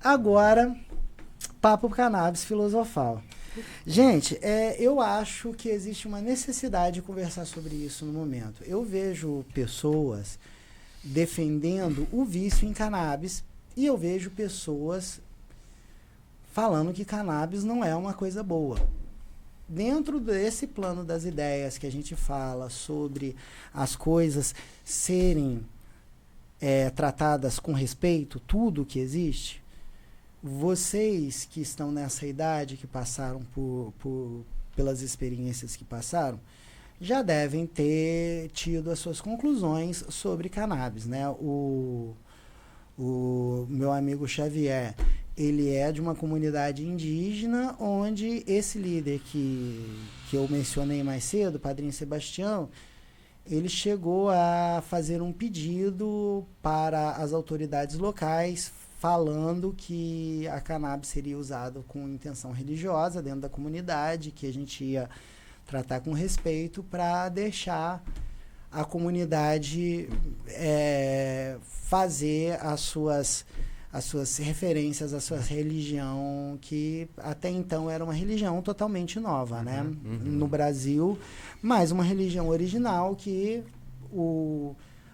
Agora, papo cannabis filosofal. Gente, eu acho que existe uma necessidade de conversar sobre isso no momento. Eu vejo pessoas defendendo o vício em cannabis e eu vejo pessoas falando que cannabis não é uma coisa boa. Dentro desse plano das ideias que a gente fala sobre as coisas serem tratadas com respeito, tudo que existe, vocês que estão nessa idade, que passaram pelas experiências que passaram, já devem ter tido as suas conclusões sobre cannabis, né? O meu amigo Xavier, ele é de uma comunidade indígena, onde esse líder que eu mencionei mais cedo, o Padrinho Sebastião, ele chegou a fazer um pedido para as autoridades locais, falando que a cannabis seria usada com intenção religiosa dentro da comunidade, que a gente ia tratar com respeito para deixar a comunidade fazer as suas referências, a sua religião, que até então era uma religião totalmente nova, né? No Brasil, mas uma religião original que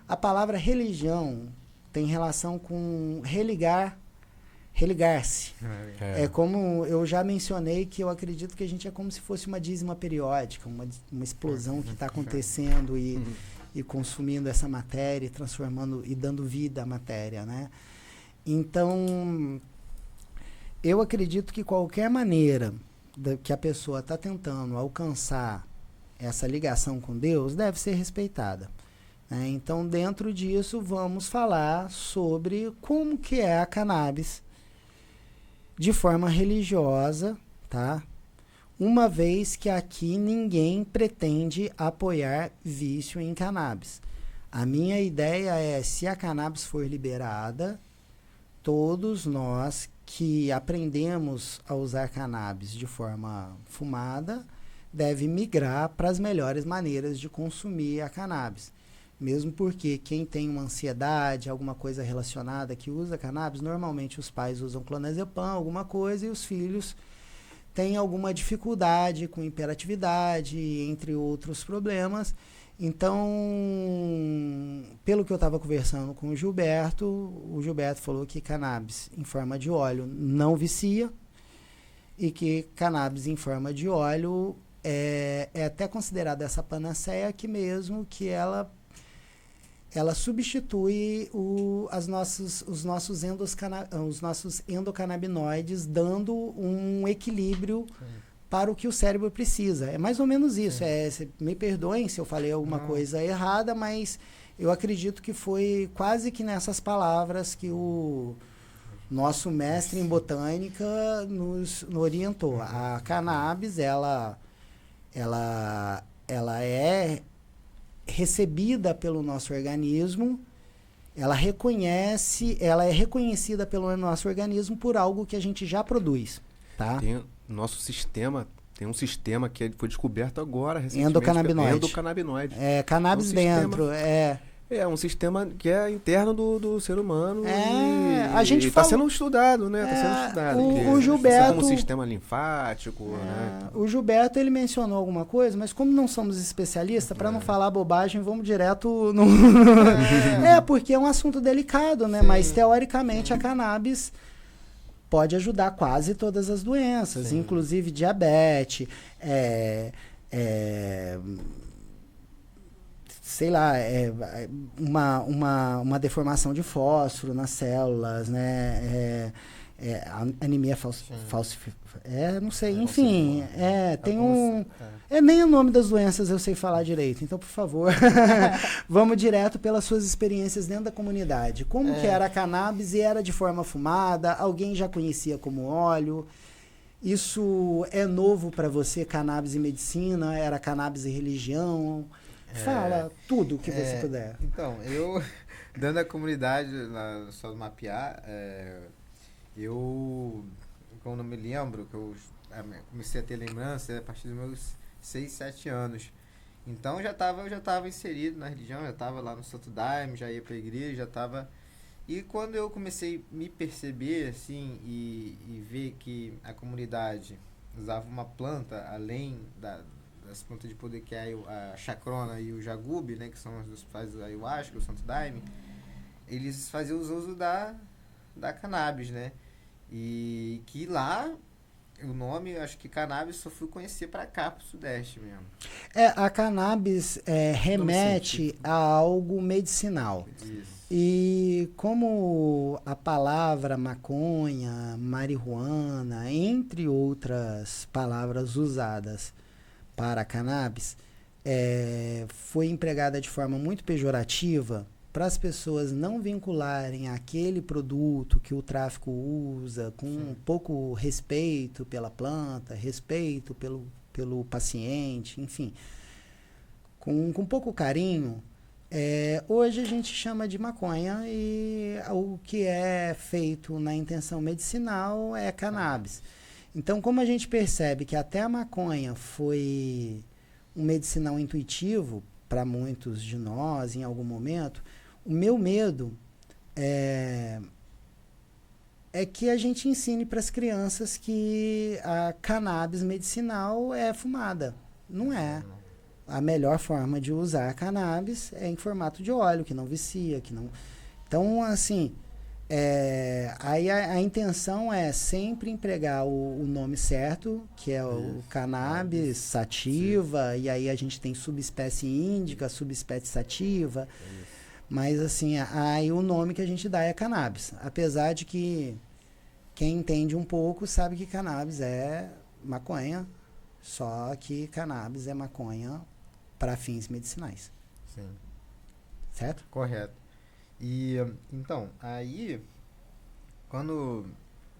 a palavra religião tem relação com religar-se. É como eu já mencionei, que eu acredito que a gente é como se fosse uma dízima periódica, uma explosão que está acontecendo e consumindo essa matéria, e transformando e dando vida à matéria, né? Então, eu acredito que qualquer maneira que a pessoa está tentando alcançar essa ligação com Deus deve ser respeitada. Então, dentro disso, vamos falar sobre como que é a cannabis de forma religiosa, tá? Uma vez que aqui ninguém pretende apoiar vício em cannabis. A minha ideia é, se a cannabis for liberada, todos nós que aprendemos a usar cannabis de forma fumada deve migrar para as melhores maneiras de consumir a cannabis. Mesmo porque quem tem uma ansiedade, alguma coisa relacionada que usa cannabis, normalmente os pais usam clonazepam, alguma coisa, e os filhos têm alguma dificuldade com hiperatividade, entre outros problemas. Então, pelo que eu estava conversando com o Gilberto falou que cannabis em forma de óleo não vicia e que cannabis em forma de óleo é até considerada essa panaceia aqui mesmo, que ela substitui os nossos endocannabinoides, dando um equilíbrio para o que o cérebro precisa. É mais ou menos isso. Me perdoem se eu falei alguma coisa errada, mas eu acredito que foi quase que nessas palavras que o nosso mestre em botânica nos orientou. A cannabis, ela é recebida pelo nosso organismo, ela é reconhecida pelo nosso organismo por algo que a gente já produz, tá? Tem um sistema que foi descoberto agora, recentemente. Endocannabinoide. Cannabis dentro, É um sistema que é interno do ser humano a gente está sendo estudado, né? Está sendo estudado. O Gilberto, como sistema linfático, né? O Gilberto, ele mencionou alguma coisa, mas como não somos especialistas, para não falar bobagem, vamos direto no... porque é um assunto delicado, né? Sim. Mas, teoricamente, a cannabis pode ajudar quase todas as doenças, inclusive diabetes, sei lá, uma deformação de fósforo nas células, né? Anemia falsificada, não sei, enfim, tem nem o nome das doenças eu sei falar direito, então, por favor, vamos direto pelas suas experiências dentro da comunidade. Como que era a cannabis e era de forma fumada? Alguém já conhecia como óleo? Isso é novo para você, cannabis e medicina? Era cannabis e religião? Fala tudo o que você puder. Então, eu, dentro da comunidade, só do Mapear, quando eu me lembro, que eu comecei a ter lembrança a partir dos meus 6, 7 anos. Então, eu já estava inserido na religião, já estava lá no Santo Daime, já ia para a igreja, já estava... E quando eu comecei a me perceber, assim, e ver que a comunidade usava uma planta, além das plantas de poder, que é a chacrona e o jagube, né, que são os dos pais do ayahuasca, o santo daime, eles faziam uso da cannabis, né? E que lá, o nome, acho que cannabis só fui conhecer pra cá, pro Sudeste mesmo. A cannabis remete a algo medicinal. Isso. E como a palavra maconha, marihuana, entre outras palavras usadas para cannabis, foi empregada de forma muito pejorativa para as pessoas não vincularem aquele produto que o tráfico usa com pouco respeito pela planta, respeito pelo paciente, enfim, com pouco carinho. Hoje a gente chama de maconha e o que é feito na intenção medicinal é cannabis. Então, como a gente percebe que até a maconha foi um medicinal intuitivo para muitos de nós em algum momento, o meu medo é que a gente ensine para as crianças que a cannabis medicinal é fumada. Não é. A melhor forma de usar a cannabis é em formato de óleo, que não vicia, que não... Então, assim, aí a intenção é sempre empregar o nome certo, que é o cannabis sativa, e aí a gente tem subespécie índica, subespécie sativa, mas, assim, aí o nome que a gente dá é cannabis. Apesar de que quem entende um pouco sabe que cannabis é maconha, só que cannabis é maconha para fins medicinais. Sim. Certo? Correto. E, então, aí, quando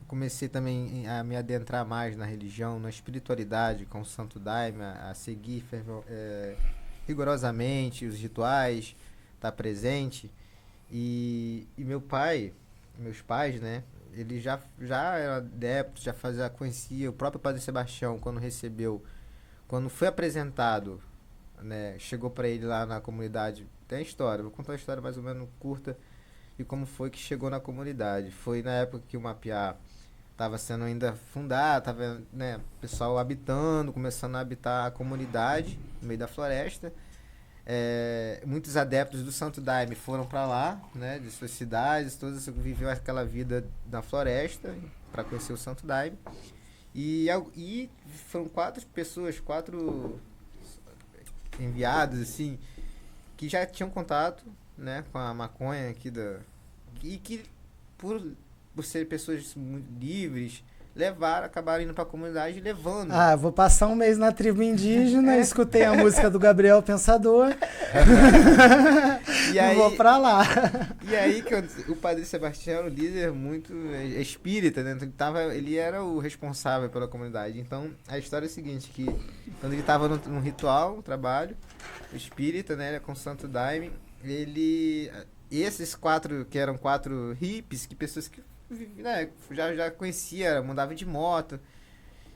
comecei também a me adentrar mais na religião, na espiritualidade, com o Santo Daime, a seguir rigorosamente os rituais, estar presente, e meus pais, né, ele já era adepto, conhecia o próprio Padre Sebastião, quando foi apresentado, né, chegou para ele lá na comunidade. Tem a história, vou contar uma história mais ou menos curta de como foi que chegou na comunidade. Foi na época que o Mapiá estava sendo ainda fundado, estava, né, o pessoal habitando, começando a habitar a comunidade no meio da floresta. Muitos adeptos do Santo Daime foram para lá, né, de suas cidades, todos viveu aquela vida na floresta para conhecer o Santo Daime. E foram 4 enviados, assim, que já tinham contato, né, com a maconha aqui e que por ser pessoas muito livres, acabaram indo pra comunidade e levando. Vou passar um mês na tribo indígena, escutei a música do Gabriel Pensador. E aí, vou pra lá. E aí que o Padre Sebastião, o líder muito espírita, né? Ele era o responsável pela comunidade. Então, a história é a seguinte, que quando ele estava no ritual, no trabalho, o espírita, né, com o Santo Daime, esses 4, que eram 4 hippies, que pessoas que, né, já conhecia, mandavam de moto,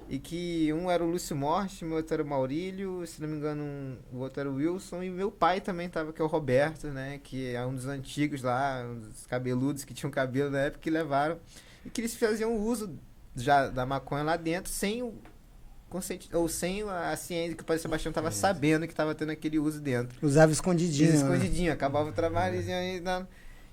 e que um era o Lúcio Morte, o outro era o Maurílio, se não me engano o outro era o Wilson, e meu pai também tava, que é o Roberto, né, que é um dos antigos lá, um dos cabeludos que tinham cabelo na época, que levaram, e que eles faziam uso já da maconha lá dentro, sem a ciência, que o Padre Sebastião estava sabendo que estava tendo aquele uso dentro. Usava escondidinho. Acabava o trabalho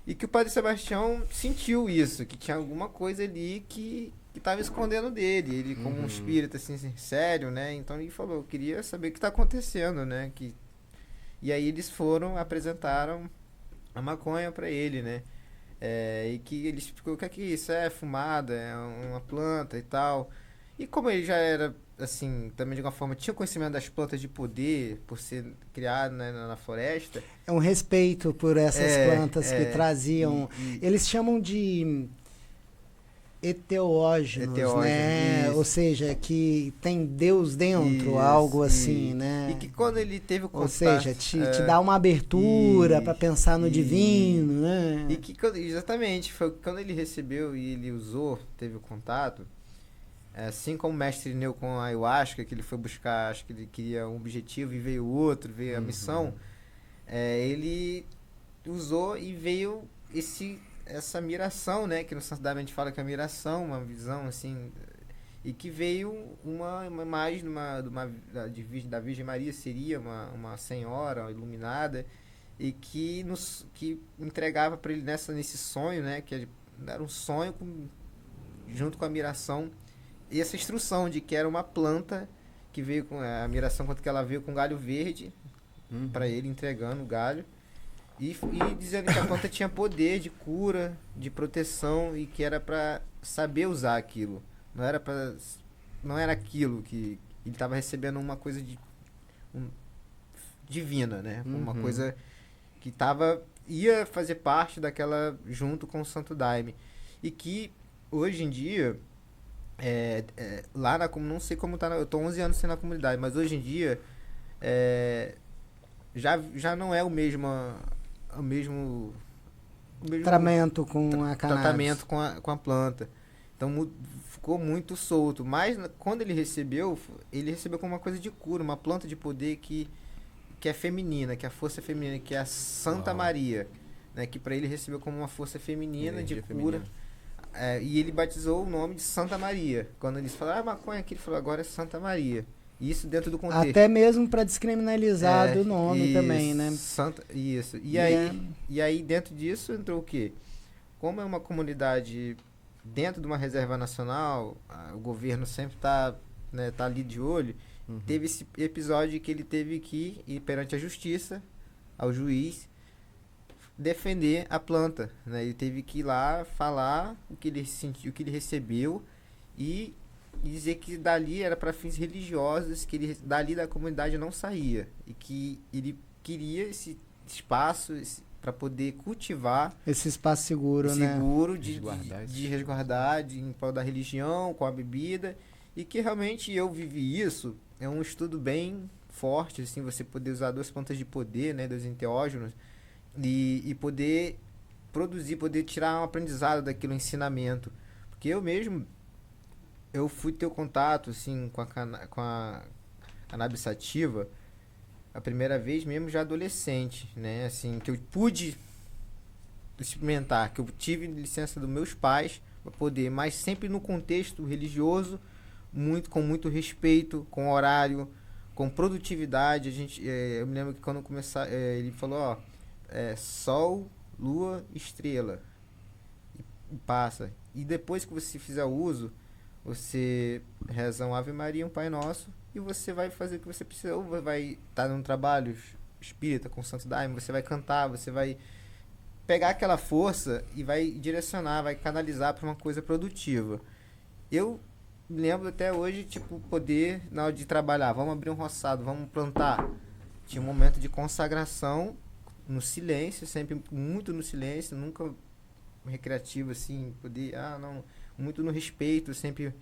e que o Padre Sebastião sentiu isso, que tinha alguma coisa ali que estava escondendo dele. Ele, como um espírito, assim, sério, né? Então ele falou, eu queria saber o que está acontecendo, né? E aí eles apresentaram a maconha para ele, né? E que ele explicou o que é isso? É fumada, é uma planta e tal. E como ele já era, assim, também de alguma forma tinha conhecimento das plantas de poder, por ser criado, né, na floresta. É um respeito por essas plantas que traziam... Eles chamam de eteógenos, né? Isso. Ou seja, que tem Deus dentro, algo assim, né? E que quando ele teve o contato... Ou seja, te dá uma abertura para pensar no divino, né? E que, exatamente, foi quando ele recebeu e ele usou, teve o contato... Assim como o mestre Neu com a ayahuasca, que ele foi buscar, acho que ele queria um objetivo e veio outro, veio a missão, ele usou e veio essa miração, né? Que no Santo Daime a gente fala que é miração, uma visão, assim, e que veio uma imagem da Virgem Maria, seria uma senhora iluminada, e que entregava para ele nesse sonho, né? Que era um sonho junto com a miração, e essa instrução de que era uma planta que veio com a miração, quanto que ela veio com galho verde, para ele, entregando o galho, e dizendo que a planta tinha poder de cura, de proteção, e que era para saber usar aquilo. Não era aquilo que ele estava recebendo, uma coisa divina, né? Uma coisa que ia fazer parte daquela, junto com o Santo Daime. E que hoje em dia, lá não sei como tá, eu tô 11 anos sendo na comunidade, mas hoje em dia já não é o mesmo tratamento com a cannabis. Tratamento com a planta. Então ficou muito solto. Mas quando ele recebeu como uma coisa de cura, uma planta de poder que é feminina, que é a força feminina, que é a Santa Maria, né? Que para ele recebeu como uma força feminina de cura. E ele batizou o nome de Santa Maria. Quando eles falaram, maconha aqui, ele falou, agora é Santa Maria. Isso dentro do contexto. Até mesmo para descriminalizar do nome também, né? Isso. E aí, dentro disso, entrou o quê? Como é uma comunidade dentro de uma reserva nacional, o governo sempre tá ali de olho. Teve esse episódio que ele teve que ir perante a justiça, ao juiz, defender a planta, né? Ele teve que ir lá falar o que ele sentiu, o que ele recebeu, e dizer que dali era para fins religiosos, que ele dali da comunidade não saía, e que ele queria esse espaço para poder cultivar esse espaço seguro, né? Seguro de resguardar em prol da religião, com a bebida, e que realmente eu vivi isso. É um estudo bem forte, assim, você poder usar 2 plantas de poder, né, 2 enteógenos, e poder produzir, poder tirar um aprendizado daquilo, um ensinamento. Porque eu fui ter o contato, assim, com a cannabis sativa a primeira vez mesmo já adolescente, né, assim, que eu pude experimentar, que eu tive licença dos meus pais para poder, mas sempre no contexto religioso, com muito respeito, com horário, com produtividade. Eu me lembro que quando começar, ele falou, sol, lua, estrela, e passa. E depois que você fizer o uso, você reza um Ave Maria, um Pai Nosso, e você vai fazer o que você precisa. Ou vai estar num trabalho espírita com o Santo Daime, você vai cantar, você vai pegar aquela força e vai direcionar, vai canalizar para uma coisa produtiva. Eu me lembro até hoje, poder, na hora de trabalhar, vamos abrir um roçado, vamos plantar. Tinha um momento de consagração, no silêncio, sempre muito no silêncio, nunca recreativo, assim, poder, muito no respeito, sempre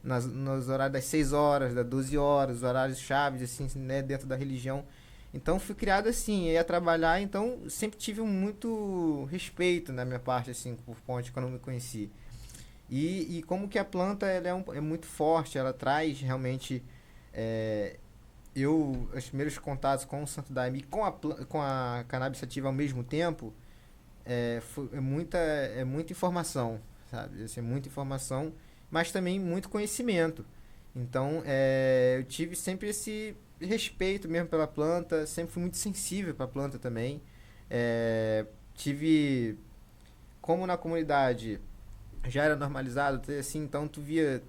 nos horários das 6 horas, das 12 horas, horários chaves, assim, né, dentro da religião. Então, fui criado assim, ia trabalhar, então, sempre tive muito respeito na minha parte, assim, por ponte, quando eu me conheci. E como que a planta ela é muito forte, ela traz realmente... os primeiros contatos com o Santo Daime e com a cannabis sativa ao mesmo tempo, é muita informação, sabe? Assim, muita informação, mas também muito conhecimento. Então, eu tive sempre esse respeito mesmo pela planta, sempre fui muito sensível para a planta também. Como na comunidade já era normalizado, assim, então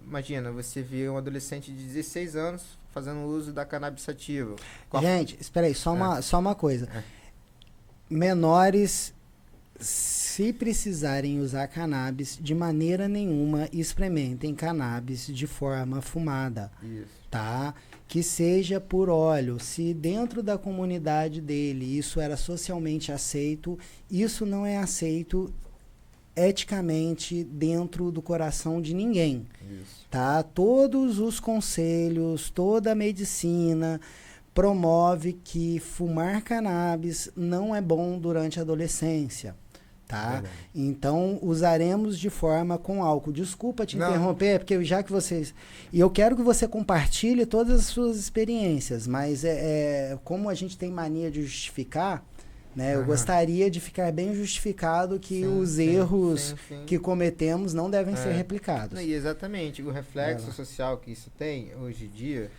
imagina, você vê um adolescente de 16 anos fazendo uso da cannabis sativa. Gente, espera aí, só uma coisa. Menores, se precisarem usar cannabis, de maneira nenhuma experimentem cannabis de forma fumada. Isso. Tá? Que seja por óleo. Se dentro da comunidade dele isso era socialmente aceito, isso não é aceito eticamente dentro do coração de ninguém. Isso. Tá? Todos os conselhos, toda a medicina promove que fumar cannabis não é bom durante a adolescência. Tá? Então, usaremos de forma com álcool. Desculpa te interromper, porque já que vocês... E eu quero que você compartilhe todas as suas experiências, mas como a gente tem mania de justificar, né? Eu gostaria de ficar bem justificado que os erros que cometemos não devem ser replicados. E exatamente, o reflexo social que isso tem hoje em dia,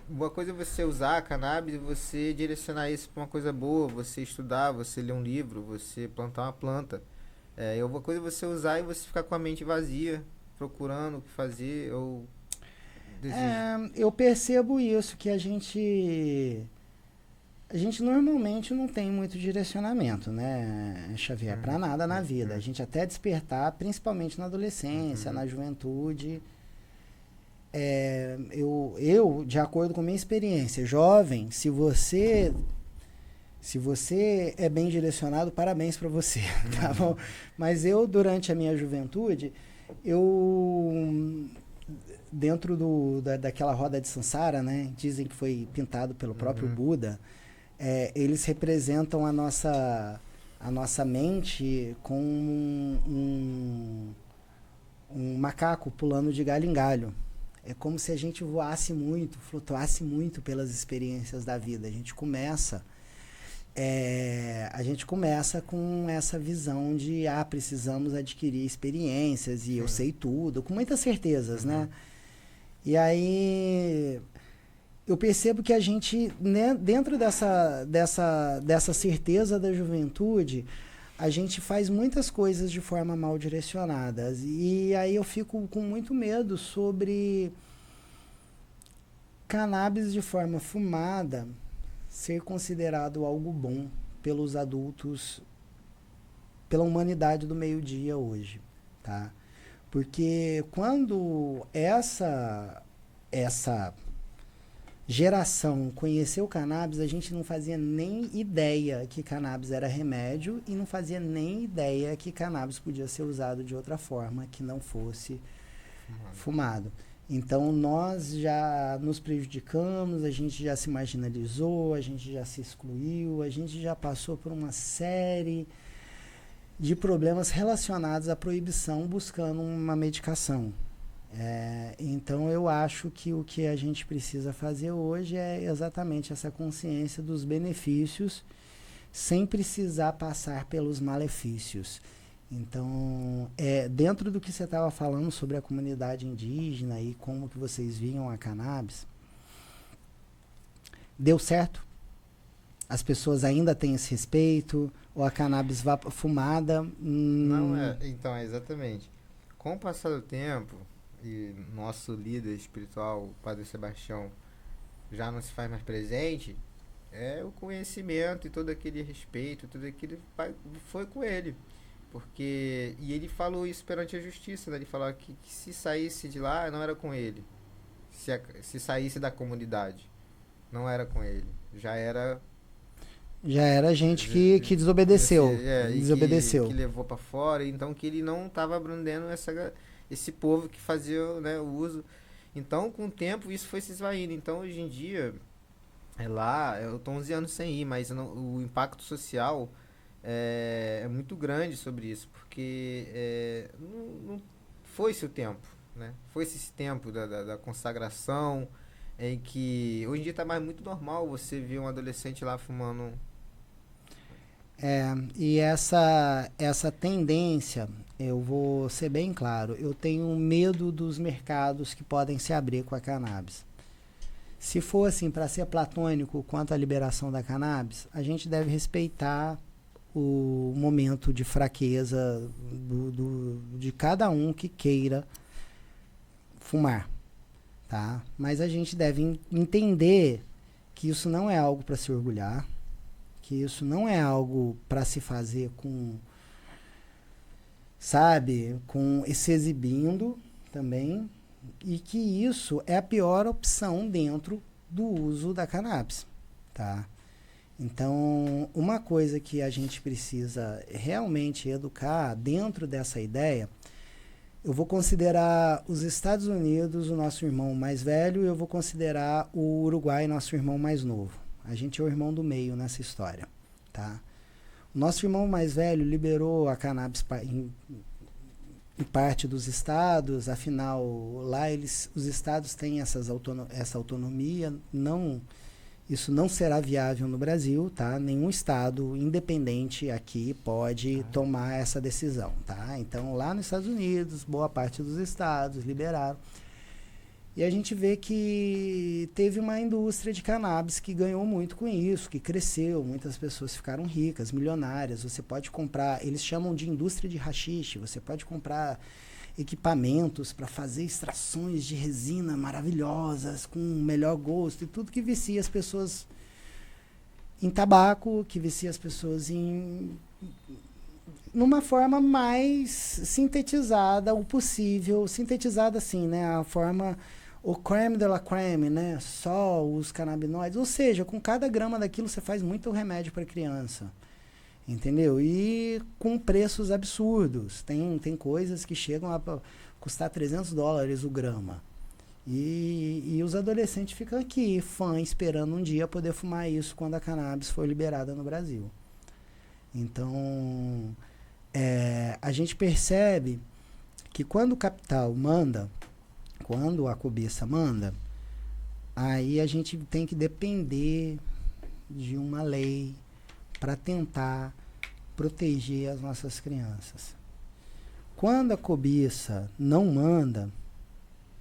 uma coisa é você usar a cannabis e você direcionar isso para uma coisa boa, você estudar, você ler um livro, você plantar uma planta. Uma coisa é você usar e você ficar com a mente vazia, procurando o que fazer ou... eu percebo isso, que a gente normalmente não tem muito direcionamento, né, Xavier, para nada na vida. A gente até despertar, principalmente na adolescência, na juventude. Eu, de acordo com a minha experiência, jovem, se você é bem direcionado, parabéns para você, tá bom? Mas eu, durante a minha juventude, dentro daquela roda de Sansara, né, dizem que foi pintado pelo próprio Buda, eles representam a nossa mente com um macaco pulando de galho em galho. É como se a gente voasse muito, flutuasse muito pelas experiências da vida. A gente começa com essa visão de precisamos adquirir experiências e eu sei tudo, com muitas certezas, né? E aí eu percebo que a gente, né, dentro dessa certeza da juventude, a gente faz muitas coisas de forma mal direcionadas. E aí eu fico com muito medo sobre cannabis de forma fumada ser considerado algo bom pelos adultos, pela humanidade do meio-dia hoje, tá? Porque quando essa geração conheceu cannabis, a gente não fazia nem ideia que cannabis era remédio e não fazia nem ideia que cannabis podia ser usado de outra forma que não fosse fumado. Então nós já nos prejudicamos, a gente já se marginalizou, a gente já se excluiu, a gente já passou por uma série de problemas relacionados à proibição buscando uma medicação. Então eu acho que o que a gente precisa fazer hoje é exatamente essa consciência dos benefícios sem precisar passar pelos malefícios. Então, dentro do que você estava falando sobre a comunidade indígena e como que vocês viam a cannabis, deu certo? As pessoas ainda têm esse respeito? Ou a cannabis fumada? Não, então, exatamente. Com o passar do tempo, e nosso líder espiritual, o Padre Sebastião, já não se faz mais presente, o conhecimento e todo aquele respeito, tudo aquilo foi com ele. E ele falou isso perante a justiça, né? Ele falou que se saísse de lá, não era com ele. Se saísse da comunidade, não era com ele. Já era gente que desobedeceu. Que levou para fora, então que ele não estava abrandando esse povo que fazia, né, o uso. Então, com o tempo, isso foi se esvaindo. Então, hoje em dia, eu tô 11 anos sem ir, mas o impacto social é muito grande sobre isso, porque não foi-se o tempo, né? Foi-se esse tempo da consagração, em que hoje em dia está mais muito normal você ver um adolescente lá fumando. E essa tendência, eu vou ser bem claro, eu tenho medo dos mercados que podem se abrir com a cannabis. Se for assim, para ser platônico quanto à liberação da cannabis, a gente deve respeitar o momento de fraqueza de cada um que queira fumar, tá? Mas a gente deve entender que isso não é algo para se orgulhar, que isso não é algo para se fazer com se exibindo também, e que isso é a pior opção dentro do uso da cannabis, tá? Então, uma coisa que a gente precisa realmente educar dentro dessa ideia, eu vou considerar os Estados Unidos o nosso irmão mais velho e eu vou considerar o Uruguai nosso irmão mais novo. A gente é o irmão do meio nessa história, tá? O nosso irmão mais velho liberou a cannabis em parte dos estados, afinal, lá os estados têm essa autonomia, não Isso não será viável no Brasil, tá? Nenhum estado independente aqui pode tomar essa decisão, tá? Então, lá nos Estados Unidos, boa parte dos estados liberaram. E a gente vê que teve uma indústria de cannabis que ganhou muito com isso, que cresceu, muitas pessoas ficaram ricas, milionárias. Você pode comprar, eles chamam de indústria de haxixe, você pode comprar equipamentos para fazer extrações de resina maravilhosas, com melhor gosto e tudo que vicia as pessoas em tabaco, que vicia as pessoas numa forma mais sintetizada o possível, sintetizada assim, né, a forma, o creme de la creme, né, só os canabinoides, ou seja, com cada grama daquilo você faz muito remédio para criança. Entendeu? E com preços absurdos. Tem coisas que chegam a custar $300 o grama. E os adolescentes ficam aqui, fã, esperando um dia poder fumar isso quando a cannabis for liberada no Brasil. Então, a gente percebe que quando o capital manda, quando a cobiça manda, aí a gente tem que depender de uma lei para tentar proteger as nossas crianças. Quando a cobiça não manda,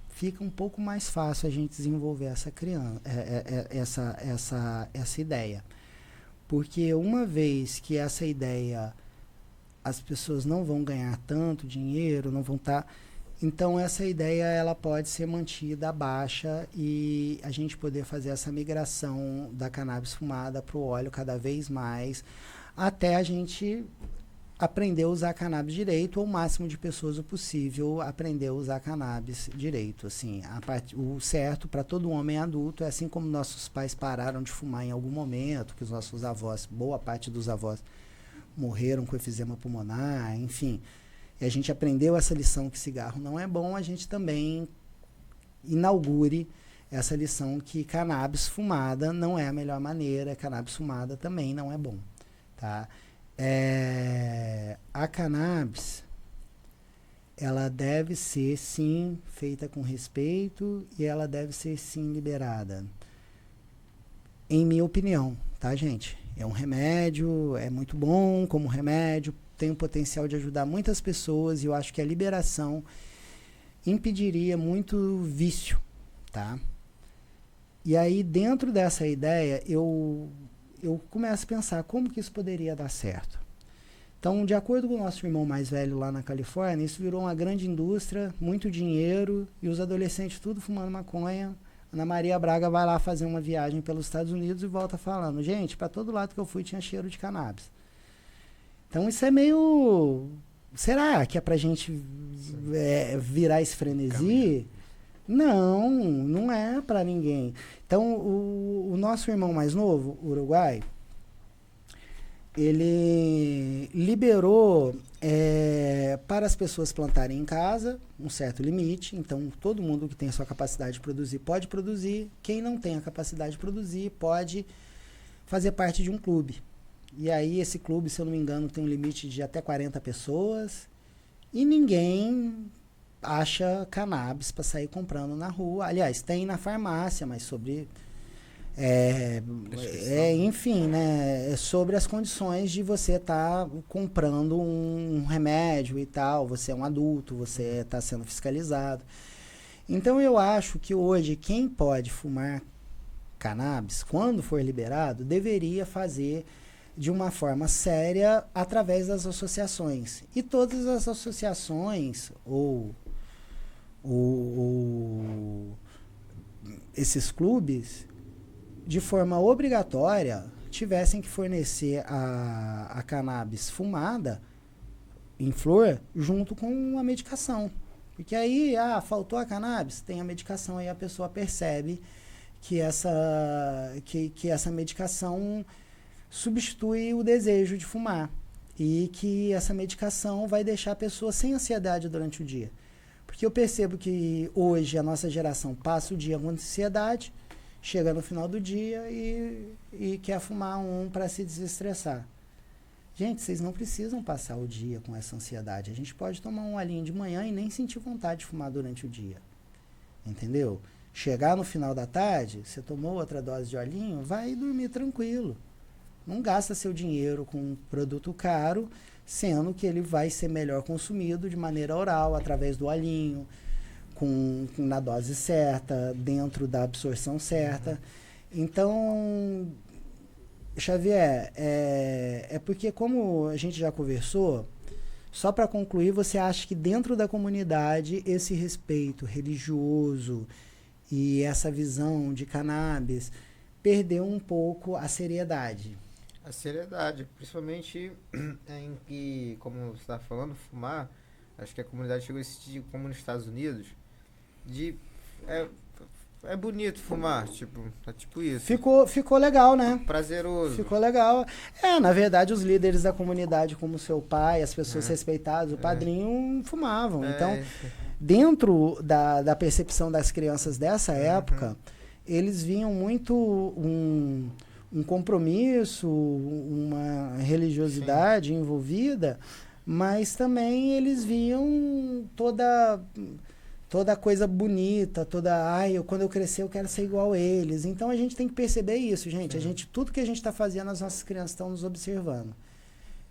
fica um pouco mais fácil a gente desenvolver essa criança, essa ideia. Porque uma vez que essa ideia, as pessoas não vão ganhar tanto dinheiro, não vão estar... Então, essa ideia ela pode ser mantida baixa e a gente poder fazer essa migração da cannabis fumada para o óleo cada vez mais, até a gente aprender a usar cannabis direito, ou o máximo de pessoas o possível aprender a usar cannabis direito. Assim, o certo para todo homem adulto é assim como nossos pais pararam de fumar em algum momento, que os nossos avós, boa parte dos avós, morreram com efizema pulmonar, enfim... E a gente aprendeu essa lição que cigarro não é bom, a gente também inaugure essa lição que cannabis fumada não é a melhor maneira, cannabis fumada também não é bom. Tá? A cannabis, ela deve ser, sim, feita com respeito e ela deve ser, sim, liberada. Em minha opinião, tá, gente? É um remédio, é muito bom como remédio, tem o potencial de ajudar muitas pessoas e eu acho que a liberação impediria muito vício, tá? E aí, dentro dessa ideia, eu começo a pensar como que isso poderia dar certo. Então, de acordo com o nosso irmão mais velho lá na Califórnia, isso virou uma grande indústria, muito dinheiro, e os adolescentes tudo fumando maconha. Ana Maria Braga vai lá fazer uma viagem pelos Estados Unidos e volta falando, gente, para todo lado que eu fui tinha cheiro de cannabis. Então isso é meio... Será que é pra gente virar esse frenesi? Não, não é pra ninguém. Então o nosso irmão mais novo, Uruguai, ele liberou para as pessoas plantarem em casa um certo limite. Então todo mundo que tem a sua capacidade de produzir pode produzir. Quem não tem a capacidade de produzir pode fazer parte de um clube. E aí esse clube, se eu não me engano, tem um limite de até 40 pessoas e ninguém acha cannabis para sair comprando na rua. Aliás, tem na farmácia, mas sobre... enfim, né? É sobre as condições de você estar comprando um remédio e tal. Você é um adulto, você está sendo fiscalizado. Então eu acho que hoje quem pode fumar cannabis, quando for liberado, deveria fazer de uma forma séria através das associações. E todas as associações ou esses clubes, de forma obrigatória, tivessem que fornecer a cannabis fumada em flor junto com a medicação. Porque aí, faltou a cannabis, tem a medicação, aí a pessoa percebe que essa medicação substitui o desejo de fumar e que essa medicação vai deixar a pessoa sem ansiedade durante o dia. Porque eu percebo que hoje a nossa geração passa o dia com ansiedade, chega no final do dia e quer fumar para se desestressar. Gente, vocês não precisam passar o dia com essa ansiedade. A gente pode tomar um olhinho de manhã e nem sentir vontade de fumar durante o dia. Entendeu? Chegar no final da tarde, você tomou outra dose de olhinho, vai dormir tranquilo. Não gasta seu dinheiro com um produto caro, sendo que ele vai ser melhor consumido de maneira oral, através do olhinho, na dose certa, dentro da absorção certa. Então, Xavier, é porque como a gente já conversou, só para concluir, você acha que dentro da comunidade esse respeito religioso e essa visão de cannabis perdeu um pouco a seriedade? A seriedade, principalmente em que, como você está falando, fumar, acho que a comunidade chegou a esse tipo, como nos Estados Unidos, é bonito fumar, tipo isso. Ficou legal, né? Prazeroso. Ficou legal. Na verdade, os líderes da comunidade, como seu pai, as pessoas respeitadas, o padrinho, fumavam. Então, dentro da percepção das crianças dessa época, eles viam muito um compromisso, uma religiosidade envolvida, mas também eles viam toda coisa bonita, quando eu crescer eu quero ser igual a eles. Então a gente tem que perceber isso, gente. Tudo que a gente está fazendo, as nossas crianças estão nos observando.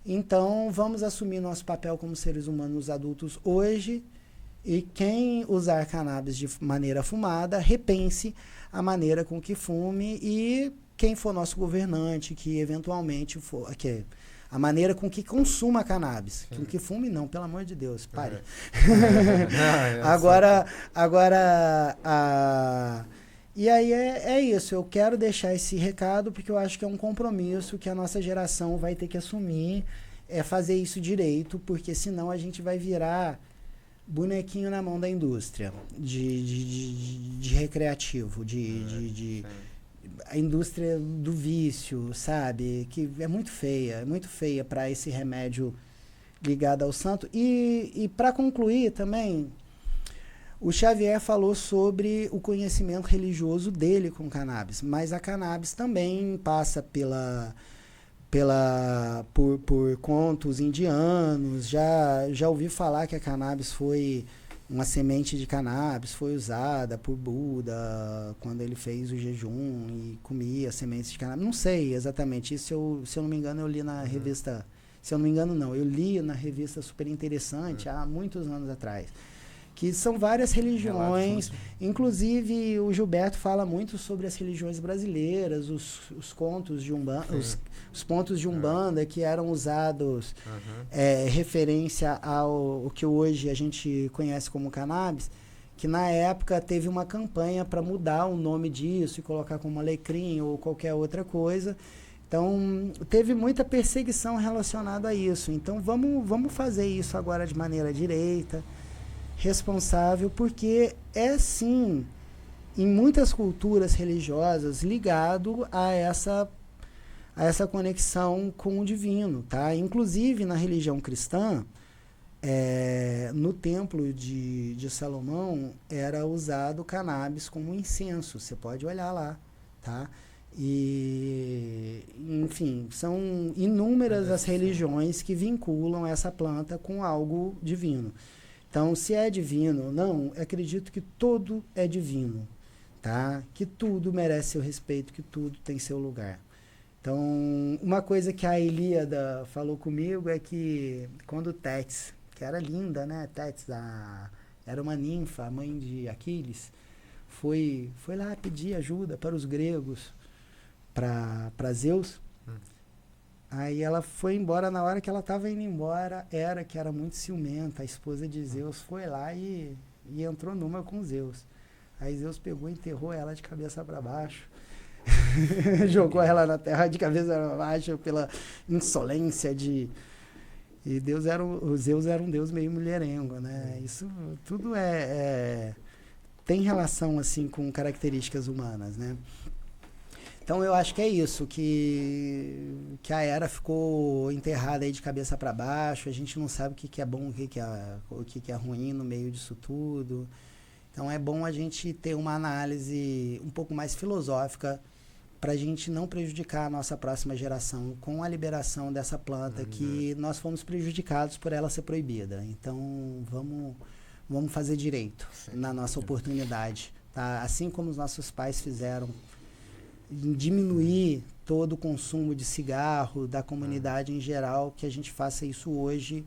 Então vamos assumir nosso papel como seres humanos adultos hoje, e quem usar cannabis de maneira fumada, repense a maneira com que fume, e quem for nosso governante, que eventualmente for... a maneira com que consuma cannabis. Com que fume, não, pelo amor de Deus, pare. E aí é isso, eu quero deixar esse recado, porque eu acho que é um compromisso que a nossa geração vai ter que assumir, fazer isso direito, porque senão a gente vai virar bonequinho na mão da indústria, de recreativo, a indústria do vício, sabe? Que é muito feia para esse remédio ligado ao santo. E para concluir também, o Xavier falou sobre o conhecimento religioso dele com cannabis, mas a cannabis também passa por contos indianos. Já ouvi falar que a cannabis foi... Uma semente de cannabis foi usada por Buda quando ele fez o jejum e comia sementes de cannabis. Não sei exatamente. Isso, se eu não me engano, eu li na revista... Se eu não me engano, não. Eu li na revista Super Interessante há muitos anos atrás. Que são várias religiões. Inclusive, o Gilberto fala muito sobre as religiões brasileiras, os contos de Umbanda, os pontos de Umbanda que eram usados referência ao que hoje a gente conhece como cannabis, que na época teve uma campanha para mudar o nome disso e colocar como alecrim ou qualquer outra coisa. Então, teve muita perseguição relacionada a isso. Então, vamos fazer isso agora de maneira direita, responsável, porque é sim, em muitas culturas religiosas, ligado a essa conexão com o divino, tá? Inclusive na religião cristã, no templo de Salomão era usado cannabis como incenso, você pode olhar lá, tá? E, enfim, são inúmeras as religiões que vinculam essa planta com algo divino. Então, se é divino ou não, acredito que tudo é divino, tá? Que tudo merece seu respeito, que tudo tem seu lugar. Então, uma coisa que a Ilíada falou comigo é que quando Tétis, que era linda, né? Tétis era uma ninfa, a mãe de Aquiles, foi lá pedir ajuda para os gregos, para Zeus. Aí ela foi embora, na hora que ela estava indo embora, que era muito ciumenta, a esposa de Zeus foi lá e entrou numa com Zeus. Aí Zeus pegou e enterrou ela de cabeça para baixo, jogou ela na terra de cabeça para baixo pela insolência e Zeus era um deus meio mulherengo, né? Isso tudo tem relação assim com características humanas, né? Então eu acho que é isso, que a Hera ficou enterrada aí de cabeça para baixo, a gente não sabe o que é bom, o que é ruim no meio disso tudo. Então é bom a gente ter uma análise um pouco mais filosófica para a gente não prejudicar a nossa próxima geração com a liberação dessa planta, que nós fomos prejudicados por ela ser proibida. Então vamos fazer direito na nossa oportunidade tá? Assim como os nossos pais fizeram, em diminuir todo o consumo de cigarro da comunidade em geral, que a gente faça isso hoje,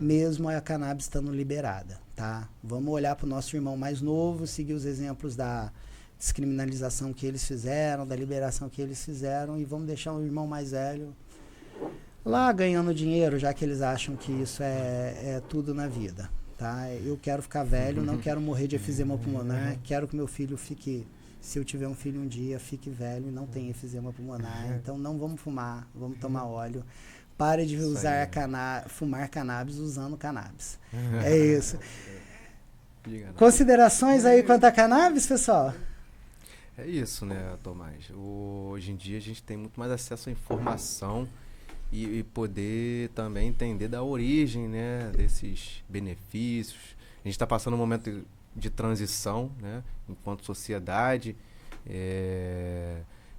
mesmo a cannabis estando liberada, tá? Vamos olhar para o nosso irmão mais novo, seguir os exemplos da descriminalização que eles fizeram, da liberação que eles fizeram, e vamos deixar o irmão mais velho lá ganhando dinheiro, já que eles acham que isso é tudo na vida, tá? Eu quero ficar velho, não quero morrer de efizema pulmonar, quero que meu filho fique, se eu tiver um filho um dia, fique velho e não tenha efizema pulmonar. Então não vamos fumar, vamos tomar óleo. Pare de usar fumar cannabis usando cannabis. É isso. Considerações aí quanto a cannabis, pessoal? É isso, né, Tomás? Hoje em dia a gente tem muito mais acesso à informação e poder também entender da origem, né, desses benefícios. A gente está passando um momento de transição, né, enquanto sociedade.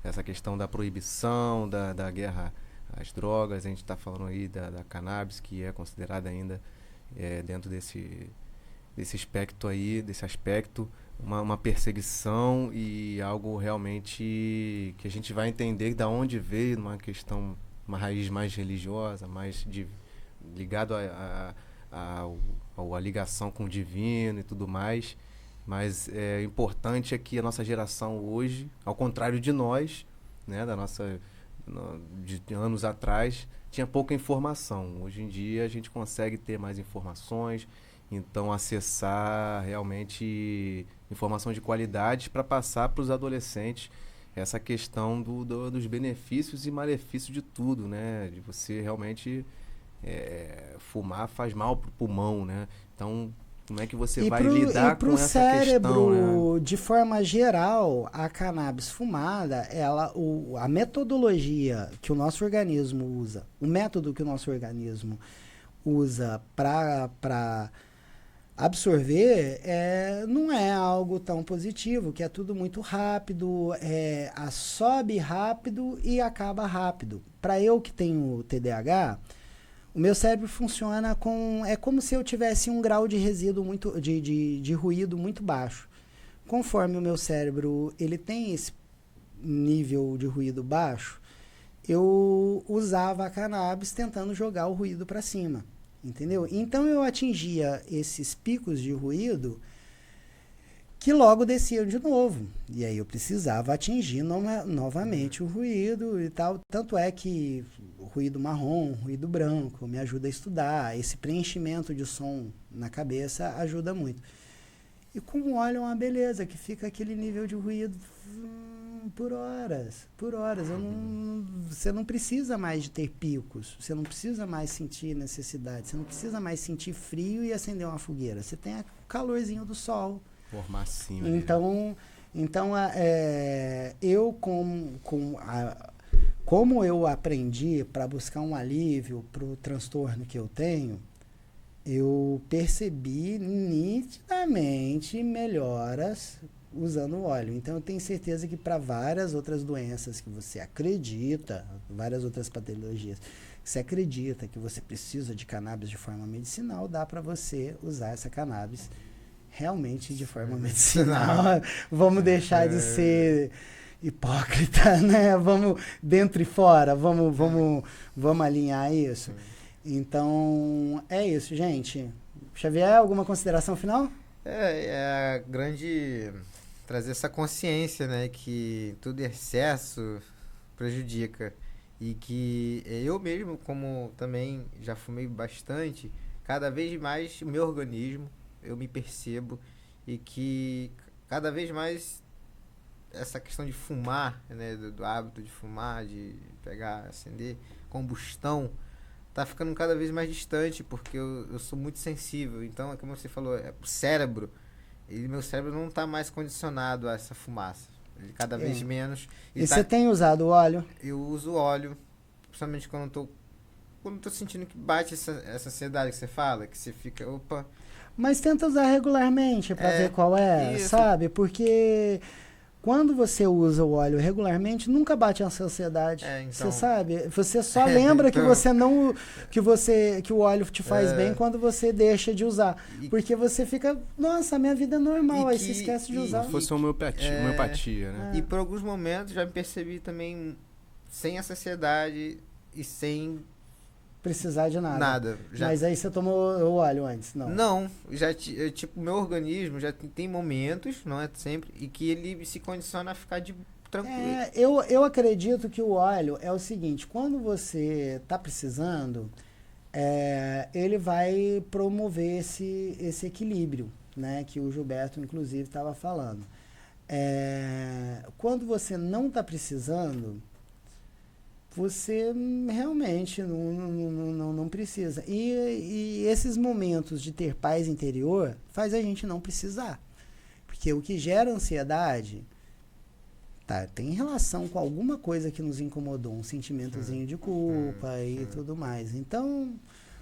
Essa questão da proibição, da guerra às drogas, a gente está falando aí da cannabis, que é considerada ainda dentro desse aspecto aí, uma perseguição e algo realmente que a gente vai entender da onde veio, uma raiz mais religiosa, mais ligado à ligação com o divino e tudo mais. Mas importante é que a nossa geração hoje, ao contrário de nós, né, de anos atrás, tinha pouca informação. Hoje em dia a gente consegue ter mais informações, então acessar realmente informação de qualidade para passar para os adolescentes essa questão dos benefícios e malefícios de tudo, né? De você realmente fumar faz mal pro pulmão, né? Então, como é que você vai lidar com essa cérebro, questão, né? De forma geral, a cannabis fumada, a metodologia que o nosso organismo usa, o método que o nosso organismo usa para absorver não é algo tão positivo, que é tudo muito rápido, sobe rápido e acaba rápido. Para eu que tenho TDAH, o meu cérebro funciona é como se eu tivesse um grau de resíduo de ruído muito baixo. Conforme o meu cérebro ele tem esse nível de ruído baixo, eu usava a cannabis tentando jogar o ruído para cima. Entendeu? Então eu atingia esses picos de ruído que logo desciam de novo. E aí eu precisava atingir novamente o ruído e tal. Tanto é que o ruído marrom, ruído branco, me ajuda a estudar. Esse preenchimento de som na cabeça ajuda muito. E com o óleo é uma beleza, que fica aquele nível de ruído por horas. Você não precisa mais de ter picos, você não precisa mais sentir necessidade, você não precisa mais sentir frio e acender uma fogueira. Você tem o calorzinho do sol. Formacinho. Então eu como eu aprendi para buscar um alívio para o transtorno que eu tenho, eu percebi nitidamente melhoras usando o óleo. Então eu tenho certeza que para várias outras doenças que você acredita, várias outras patologias que você acredita que você precisa de cannabis de forma medicinal, dá para você usar essa cannabis realmente de forma medicinal. Vamos deixar de ser hipócrita, né? Vamos dentro e fora, vamos alinhar isso. Então, é isso, gente. Xavier, alguma consideração final? É a grande... trazer essa consciência, né? Que todo excesso prejudica. E que eu mesmo, como também já fumei bastante, cada vez mais o meu organismo, eu me percebo, e que cada vez mais essa questão de fumar, né? Do hábito de fumar, de pegar, acender, combustão, tá ficando cada vez mais distante, porque eu sou muito sensível. Então, como você falou, o cérebro, meu cérebro não tá mais condicionado a essa fumaça. Ele cada vez menos. E você tem usado óleo? Eu uso óleo, principalmente quando eu tô sentindo que bate essa ansiedade que você fala, que você fica, opa... Mas tenta usar regularmente para ver qual é, isso. sabe? Porque Quando você usa o óleo regularmente, nunca bate a saciedade. Então... Você sabe? Você só lembra que você não. Que o óleo te faz bem quando você deixa de usar. Porque você fica, nossa, minha vida é normal, aí você esquece de usar. Se fosse homeopatia, né? E por alguns momentos já me percebi também sem a saciedade e sem precisar de nada. Já... Mas aí você tomou o óleo antes, não? Não, tipo, meu organismo já tem momentos, não é sempre, e que ele se condiciona a ficar tranquilo. Eu acredito que o óleo é o seguinte, quando você está precisando, ele vai promover esse equilíbrio, né, que o Gilberto, inclusive, estava falando. Quando você não está precisando, você realmente não precisa. E esses momentos de ter paz interior faz a gente não precisar. Porque o que gera ansiedade tem relação com alguma coisa que nos incomodou, um sentimentozinho de culpa e tudo mais. Então,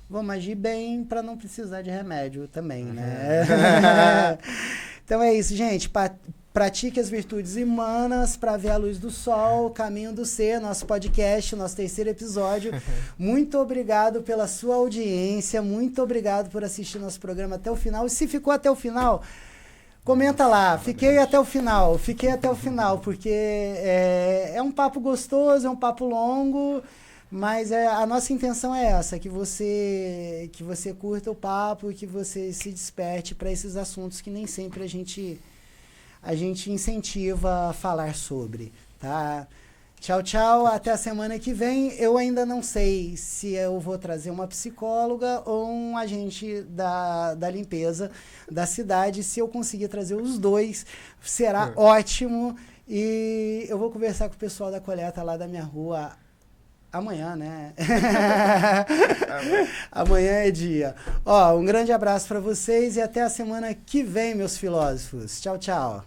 vamos agir bem para não precisar de remédio também, né? Então é isso, gente. Pratique as virtudes humanas para ver a luz do sol, Caminho do Ser, nosso podcast, nosso 3º episódio. Muito obrigado pela sua audiência, muito obrigado por assistir nosso programa até o final. E se ficou até o final, comenta lá, fiquei até o final, porque é um papo gostoso, é um papo longo, mas a nossa intenção é essa, que você curta o papo e que você se desperte para esses assuntos que nem sempre a gente incentiva a falar sobre, tá? Tchau, tchau, até a semana que vem. Eu ainda não sei se eu vou trazer uma psicóloga ou um agente da limpeza da cidade. Se eu conseguir trazer os dois, será ótimo. E eu vou conversar com o pessoal da coleta lá da minha rua amanhã, né? Amanhã é dia. Um grande abraço para vocês e até a semana que vem, meus filósofos. Tchau, tchau.